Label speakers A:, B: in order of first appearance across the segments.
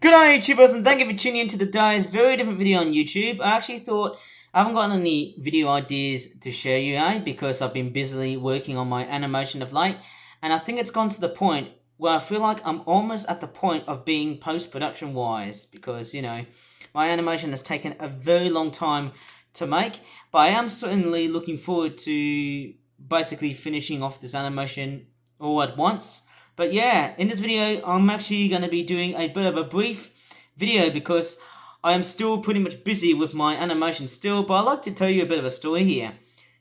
A: Good night, YouTubers, and thank you for tuning in to today's very different video on YouTube. I actually thought I haven't gotten any video ideas to share you, because I've been busily working on my animation of late, and I think it's gone to the point where I feel like I'm almost at the point of being post-production wise, because, my animation has taken a very long time to make, but I am certainly looking forward to basically finishing off this animation all at once. But yeah, in this video, I'm actually going to be doing a bit of a brief video because I am still pretty much busy with my animation still, but I'd like to tell you a bit of a story here.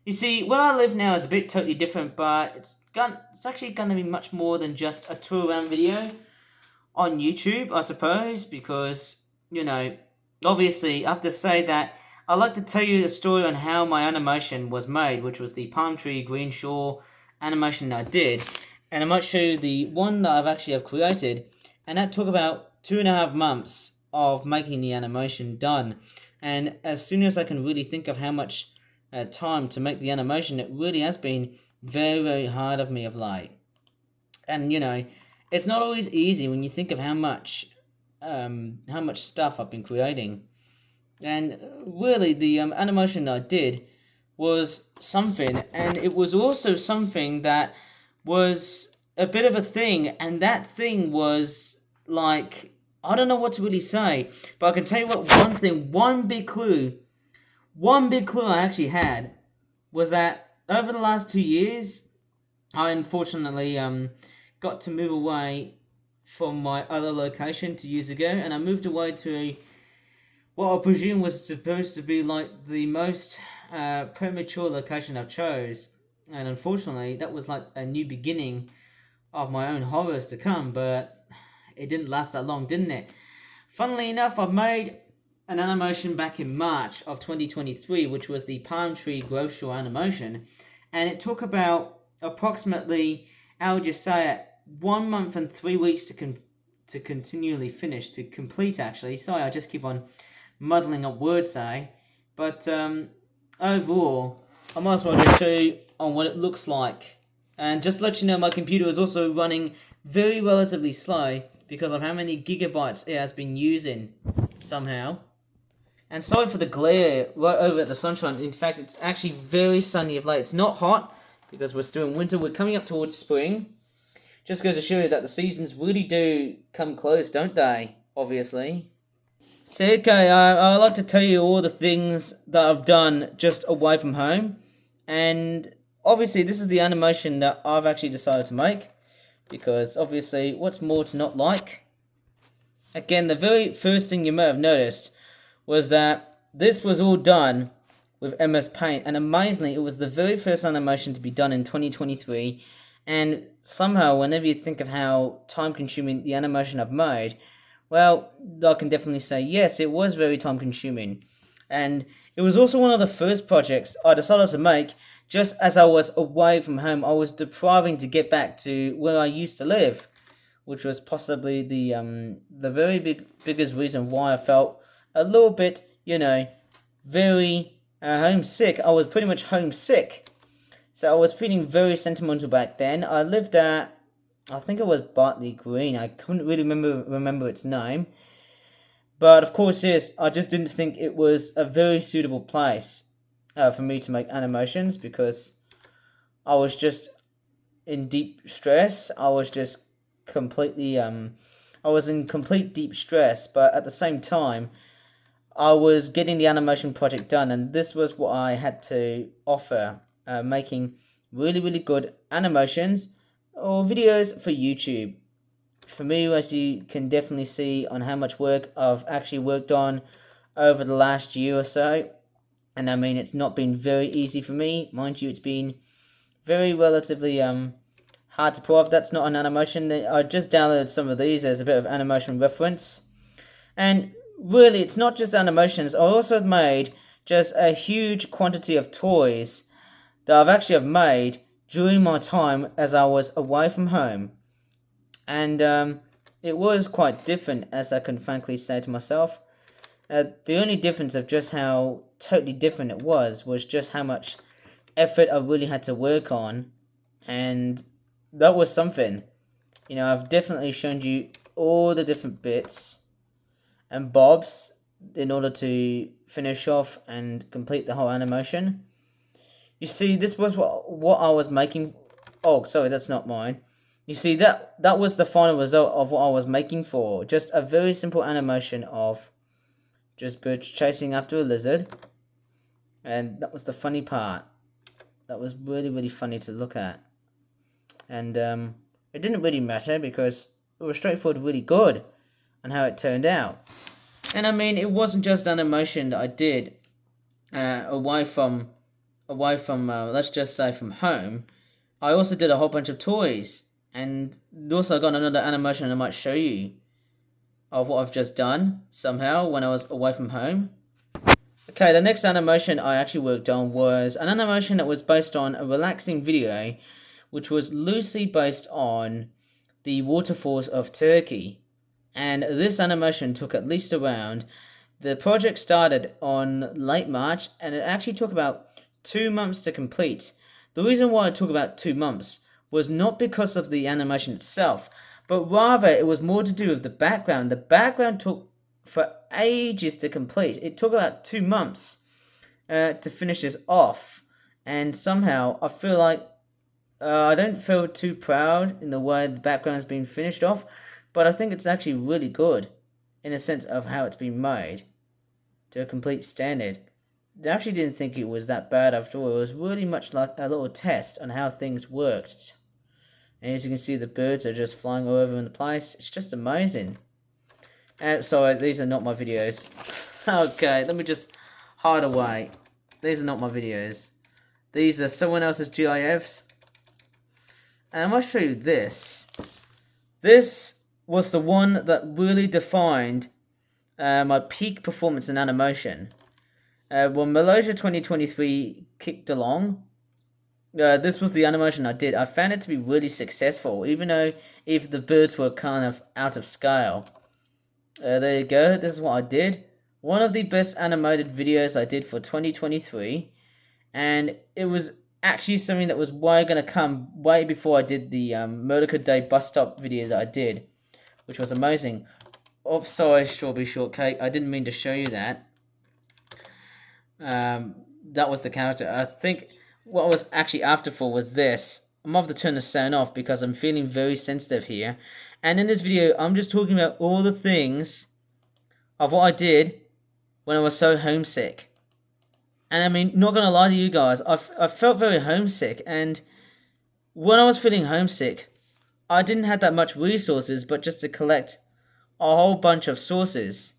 A: You see, where I live now is a bit totally different, but it's actually going to be much more than just a tour around video on YouTube, I suppose, because, obviously, I have to say that I'd like to tell you a story on how my animation was made, which was the Palm Tree Green Shore animation that I did. And I might show you the one that I've created, and that took about 2.5 months of making the animation done. And as soon as I can really think of how much time to make the animation, it really has been very, very hard of me of late. And it's not always easy when you think of how much stuff I've been creating. And really, the animation that I did was something, and it was also something that was a bit of a thing, and that thing was like, I don't know what to really say, but I can tell you what, one big clue I actually had was that over the last 2 years, I unfortunately got to move away from my other location 2 years ago, and I moved away to what I presume was supposed to be like the most premature location I've chose. And unfortunately, that was like a new beginning of my own horrors to come, but it didn't last that long, didn't it? Funnily enough, I made an animation back in March of 2023, which was the Palm Tree Grove Shore animation, and it took about approximately, I would just say it, 1 month and 3 weeks to continually finish, to complete actually. Sorry, I just keep on muddling up words, but overall, I might as well just show you on what it looks like. And just to let you know, my computer is also running very relatively slow because of how many gigabytes it has been using somehow. And sorry for the glare right over at the sunshine. In fact, it's actually very sunny of late. It's not hot because we're still in winter. We're coming up towards spring. Just goes to show you that the seasons really do come close, don't they? Obviously. So, okay, I'd like to tell you all the things that I've done just away from home. And obviously, this is the animation that I've actually decided to make. Because, obviously, what's more to not like? Again, the very first thing you may have noticed was that this was all done with MS Paint. And amazingly, it was the very first animation to be done in 2023. And somehow, whenever you think of how time-consuming the animation I've made, well, I can definitely say, yes, it was very time-consuming. And it was also one of the first projects I decided to make just as I was away from home. I was depriving to get back to where I used to live, which was possibly the very biggest reason why I felt a little bit, very homesick. I was pretty much homesick. So I was feeling very sentimental back then. I lived at, I think it was Bartley Green. I couldn't really remember its name. But of course, yes, I just didn't think it was a very suitable place for me to make animations because I was just in deep stress. I was just completely, I was in complete deep stress, but at the same time, I was getting the animation project done, and this was what I had to offer, making really, really good animations or videos for YouTube. For me, as you can definitely see on how much work I've actually worked on over the last year or so, and I mean, it's not been very easy for me. Mind you, it's been very relatively hard to pull off. That's not an animation. I just downloaded some of these as a bit of animation reference. And really, it's not just animations. I also made just a huge quantity of toys that I've made during my time as I was away from home. And it was quite different, as I can frankly say to myself. The only difference of just how totally different it was just how much effort I really had to work on. And that was something. I've definitely shown you all the different bits and bobs in order to finish off and complete the whole animation. You see, this was what I was making. Oh, sorry, that's not mine. You see, that was the final result of what I was making for. Just a very simple animation of just birds chasing after a lizard. And that was the funny part. That was really, really funny to look at. And it didn't really matter because it was straightforward, really good on how it turned out. And I mean, it wasn't just animation that I did away from let's just say from home. I also did a whole bunch of toys, and also got another animation I might show you of what I've just done somehow when I was away from home. Okay, the next animation I actually worked on was an animation that was based on a relaxing video, which was loosely based on the waterfalls of Turkey. And this animation took at least around, the project started on late March, and it actually took about 2 months to complete. The reason why it took about 2 months was not because of the animation itself, but rather it was more to do with the background. The background took for ages to complete. It took about 2 months to finish this off, and somehow I feel like I don't feel too proud in the way the background's been finished off, but I think it's actually really good in a sense of how it's been made to a complete standard. I actually didn't think it was that bad after all. It was really much like a little test on how things worked. And as you can see, the birds are just flying all over in the place. It's just amazing. Sorry, these are not my videos. Okay, let me just hide away. These are not my videos. These are someone else's GIFs. And I'm going to show you this. This was the one that really defined my peak performance in animation. When Malaysia 2023 kicked along, this was the animation I did. I found it to be really successful, even though if the birds were kind of out of scale. There you go, this is what I did. One of the best animated videos I did for 2023, and it was actually something that was way going to come way before I did the Merdeka Day bus stop video that I did, which was amazing. Oh, sorry, Strawberry Shortcake, I didn't mean to show you that. That was the character. I think what I was actually after for was this. I'm going to have to turn the sound off because I'm feeling very sensitive here. And in this video, I'm just talking about all the things of what I did when I was so homesick. And I mean, not going to lie to you guys, I felt very homesick. And when I was feeling homesick, I didn't have that much resources, but just to collect a whole bunch of sources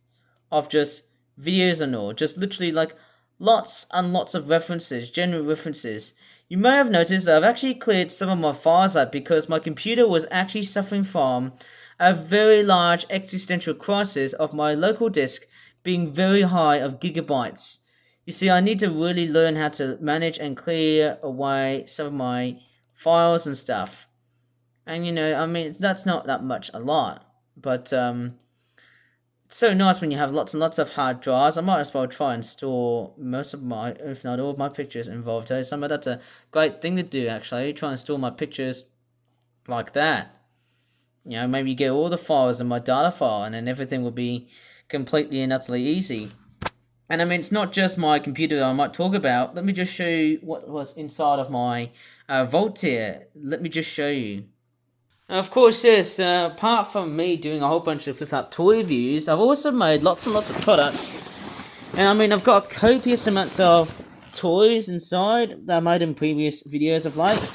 A: of just videos and all. Just literally like lots and lots of references, general references. You may have noticed that I've actually cleared some of my files out because my computer was actually suffering from a very large existential crisis of my local disk being very high of gigabytes. You see, I need to really learn how to manage and clear away some of my files and stuff. And you know, I mean, that's not that much a lot, but it's so nice when you have lots and lots of hard drives. I might as well try and store most of my, if not all of my pictures involved. That's a great thing to do, actually. Try and store my pictures like that. You know, maybe get all the files in my data file and then everything will be completely and utterly easy. And I mean, it's not just my computer that I might talk about. Let me just show you what was inside of my vault here. Let me just show you. Of course, yes, apart from me doing a whole bunch of flip-up toy reviews, I've also made lots and lots of products. And I mean, I've got copious amounts of toys inside that I made in previous videos of late.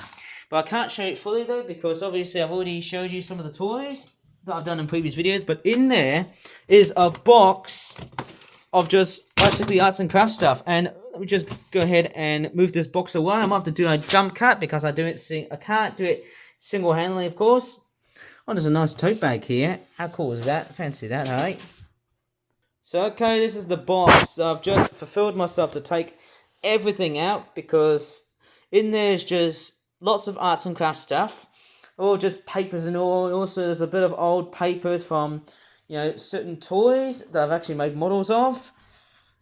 A: But I can't show it fully though, because obviously I've already showed you some of the toys that I've done in previous videos. But in there is a box of just basically arts and crafts stuff. And let me just go ahead and move this box away. I might have to do a jump cut because I can't do it single-handedly, of course. Oh, there's a nice tote bag here. How cool is that? Fancy that, hey? So, okay, this is the box. I've just fulfilled myself to take everything out because in there's just lots of arts and crafts stuff. All just papers and all. Also, there's a bit of old papers from, you know, certain toys that I've actually made models of.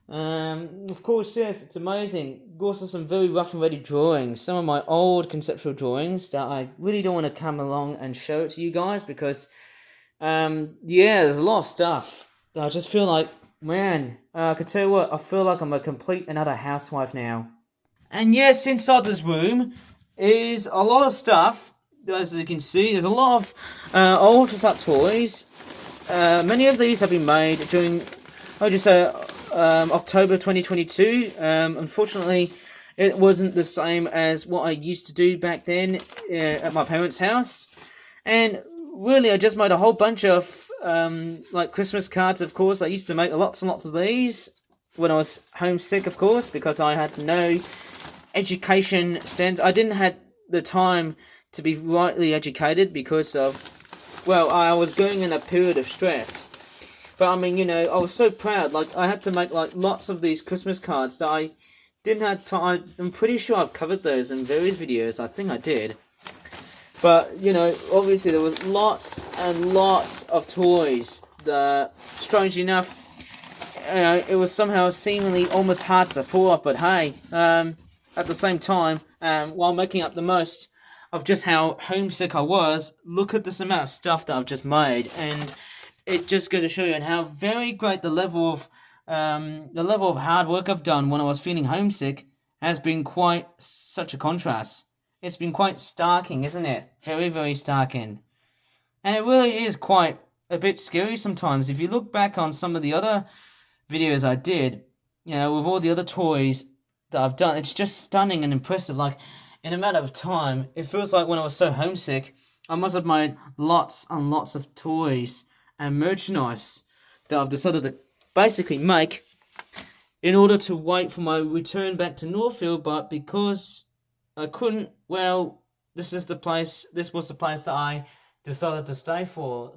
A: Of course, yes, it's amazing. Also some very rough and ready drawings. Some of my old conceptual drawings that I really don't want to come along and show it to you guys because, yeah, there's a lot of stuff I just feel like, man, I can tell you what, I feel like I'm a complete and utter housewife now. And yes, inside this room is a lot of stuff. As you can see, there's a lot of old toys. Many of these have been made during, I would just say, October 2022. Unfortunately, it wasn't the same as what I used to do back then at my parents' house. And really, I just made a whole bunch of like Christmas cards, of course. I used to make lots and lots of these when I was homesick, of course, because I had no education stands. I didn't have the time to be rightly educated because of, well, I was going in a period of stress. But I mean, I was so proud. Like, I had to make like lots of these Christmas cards that I didn't have time. I'm pretty sure I've covered those in various videos. I think I did. But, obviously there was lots and lots of toys that, strangely enough, it was somehow seemingly almost hard to pull off. But hey, at the same time, while making up the most of just how homesick I was, look at this amount of stuff that I've just made, and it just goes to show you how very great the level of hard work I've done when I was feeling homesick has been quite such a contrast. It's been quite starking, isn't it? Very, very starking. And it really is quite a bit scary sometimes. If you look back on some of the other videos I did, with all the other toys that I've done, it's just stunning and impressive. Like, in a matter of time, it feels like when I was so homesick, I must have made lots and lots of toys and merchandise that I've decided to basically make in order to wait for my return back to Northfield, but because I couldn't, well, this was the place that I decided to stay for,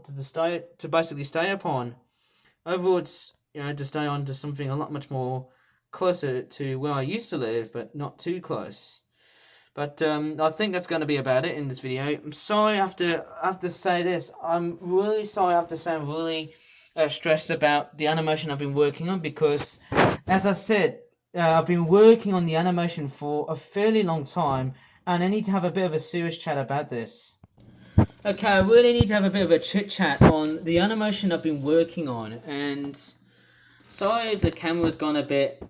A: to basically stay upon. Overwards, to stay on to something a lot much more closer to where I used to live, but not too close. But I think that's going to be about it in this video. I'm sorry I have to say this. I'm really sorry I have to say I'm really stressed about the animation I've been working on, because, as I said, I've been working on the animation for a fairly long time, and I need to have a bit of a serious chat about this. Okay, I really need to have a bit of a chit-chat on the animation I've been working on, and sorry if the camera's gone a bit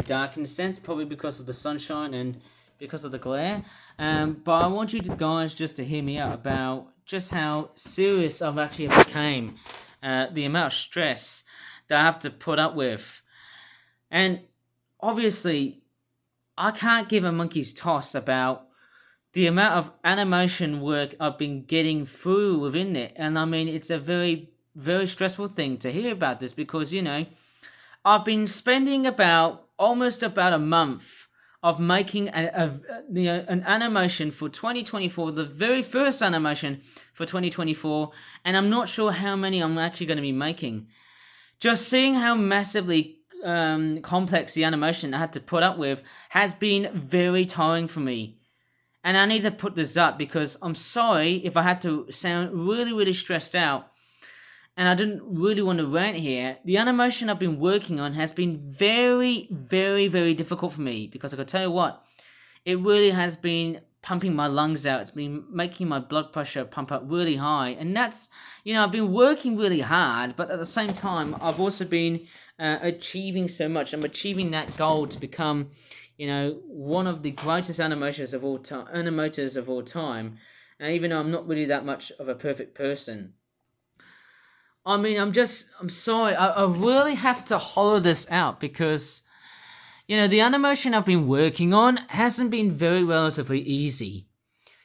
A: dark in a sense, probably because of the sunshine and because of the glare, but I want you guys just to hear me out about just how serious I've actually became, the amount of stress that I have to put up with. And obviously, I can't give a monkey's toss about the amount of animation work I've been getting through within it. And I mean, it's a very, very stressful thing to hear about this, because, I've been spending almost about a month of making an animation for 2024, the very first animation for 2024, and I'm not sure how many I'm actually going to be making. Just seeing how massively complex the animation I had to put up with has been very tiring for me. And I need to put this up because I'm sorry if I had to sound really, really stressed out, and I didn't really want to rant here. The animation I've been working on has been very, very, very difficult for me, because I can tell you what, it really has been pumping my lungs out. It's been making my blood pressure pump up really high, and that's, I've been working really hard, but at the same time, I've also been achieving so much. I'm achieving that goal to become, one of the greatest animators of all time, and even though I'm not really that much of a perfect person. I mean, I'm sorry, I really have to hollow this out, because, the animation I've been working on hasn't been very relatively easy.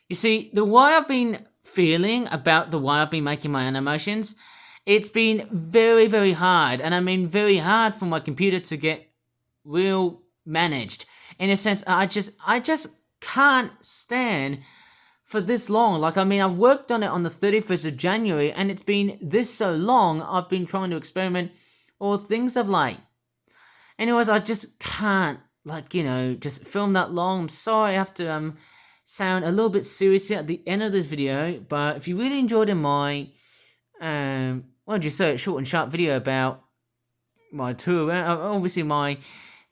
A: You see, the way I've been feeling about the way I've been making my animations, it's been very, very hard, and I mean very hard for my computer to get real managed. In a sense, I just can't stand for this long. Like, I mean, I've worked on it on the 31st of January, and it's been this so long, I've been trying to experiment or things of like. Anyways, I just can't, just film that long. I'm sorry I have to sound a little bit serious at the end of this video, but if you really enjoyed my, short and sharp video about my tour around, obviously my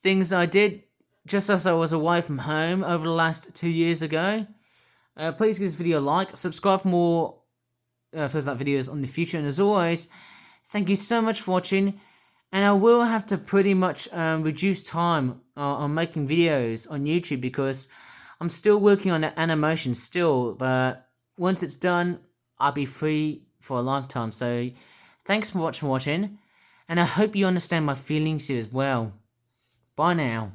A: things I did just as I was away from home over the last 2 years ago, please give this video a like, subscribe for more videos on the future, and as always, Thank you so much for watching, and I will have to pretty much reduce time on making videos on YouTube because I'm still working on the animation still, but once it's done, I'll be free for a lifetime. So thanks for watching, and I hope you understand my feelings here as well. Bye now.